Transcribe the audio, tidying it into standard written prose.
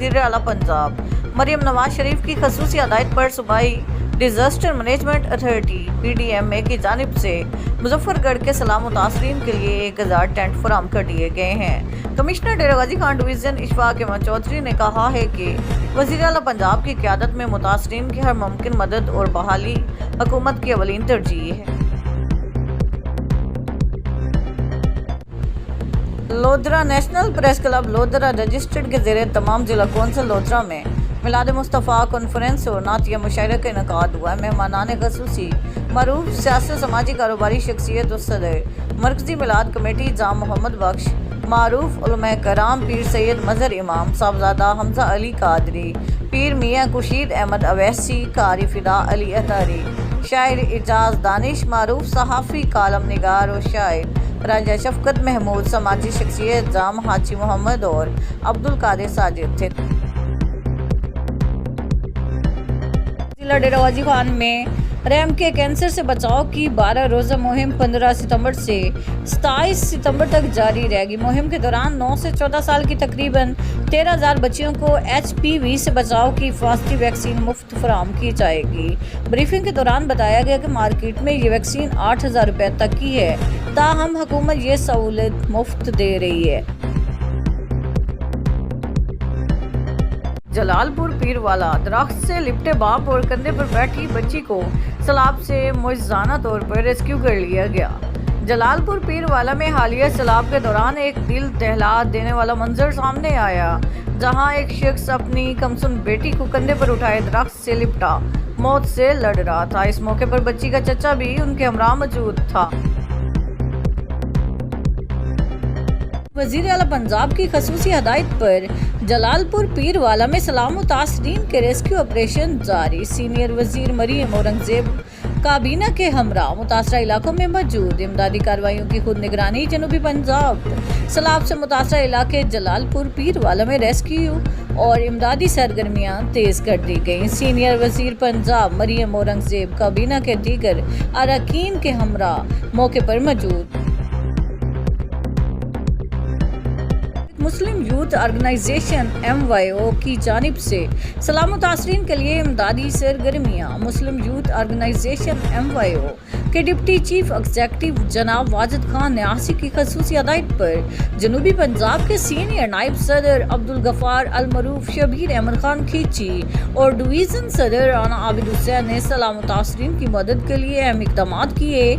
वज़ीर आला पंजाब मरियम नवाज शरीफ की खसूसी हदायत पर सूबाई डिजास्टर मैनेजमेंट अथॉरिटी PDMA की जानिब से मुजफ्फरगढ़ के सैलाब मुतासरीन के लिए 1000 टेंट फराहम कर दिए गए हैं। कमिश्नर डेरा गाजी खान डिवीज़न इशफाक अहमद चौधरी ने कहा है कि वज़ीर आला पंजाब की क़यादत में मुतासरीन की हर मुमकिन मदद और बहाली हुकूमत की अवलीन तरजीह है। Lodhran national press club Lodhran registered के ज़ेरे तमाम ज़िला कौंसिल लोधरा में मिलाद मुस्तफ़ा कॉन्फ्रेंस और नातिया मुशायरा का इनकाद हुआ। मेहमानान खसूसी मरूफ सियासी समाजी कारोबारी शख्सियत और सदर मरकजी मिलाद कमेटी जाम मोहम्मद बख्श, मारूफ उलमा कराम पीर सैयद मजहर इमाम साहबजादा हमजा अली कादरी, पीर मियाँ खुर्शीद अहमद अवैसी, कारी फिदा अली अतारी, शायर इजाज दानिश मारूफ, सहाफ़ी कालम निगार और शायर राजा शफकत महमूद, समाजी शख्सियत जाम हाजी मोहम्मद और अब्दुल कादिर साजिद थे। जिला डेरा गाजी खान में रैम के कैंसर से बचाव की 12 रोज़ा मुहिम 15 सितंबर से 27 सितंबर तक जारी रहेगी। मुहिम के दौरान 9 से 14 साल की तकरीबन 13,000 बच्चियों को HPV से बचाव की हिफाजती वैक्सीन मुफ्त फराहम की जाएगी। ब्रीफिंग के दौरान बताया गया कि मार्केट में ये वैक्सीन 8,000 रुपये तक की है, ताहम हुकूमत ये सहूलत मुफ्त दे रही है। जलालपुर पीरवाला दरख्त से लिपटे बाप और कंधे पर बैठी बच्ची को सैलाब से मुआवजाना तौर पर रेस्क्यू कर लिया गया। जलालपुर पीरवाला में हालिया सैलाब के दौरान एक दिल दहला देने वाला मंजर सामने आया, जहां एक शख्स अपनी कमसुन बेटी को कंधे पर उठाए दरख्त से लिपटा मौत से लड़ रहा था। इस मौके पर बच्ची का चचा भी उनके हमरा मौजूद था। वज़ीर आला पंजाब की खसूसी हदायत पर जलालपुर पीरवाला में सैलाब मुतासरीन के रेस्क्यू ऑपरेशन जारी। सीनियर वज़ीर मरियम औरंगज़ेब काबीना के हमरा मुतासरा इलाकों में मौजूद। इमदादी कार्रवाइयों की खुद निगरानी जनूबी पंजाब। सैलाब से मुतासरा इलाके जलालपुर पीरवाला में रेस्क्यू और इमदादी सरगर्मियाँ तेज कर दी गईं। सीनियर वज़ीर पंजाब मरियम औरंगज़ेब काबीना के दीगर अरकान के हमरा मौके पर मौजूद। मुस्लिम यूथ ऑर्गेनाइजेशन MYO की जानिब से सैलाब मुतासरीन के लिए इमदादी सरगर्मियाँ। मुस्लिम यूथ ऑर्गेनाइजेशन MYO के डिप्टी चीफ एग्जीक्यूटिव जनाब वाजिद खान न्यासी की खसूसी हदायत पर जनूबी पंजाब के सीनियर नायब सदर अब्दुल गफ्फार अल मरूफ, शबीर अहमद खान खींची और डिवीज़न सदर राना आबिद हुसैन ने सैलाब मुतासरीन की मदद के लिए अहम इक़दामात किए।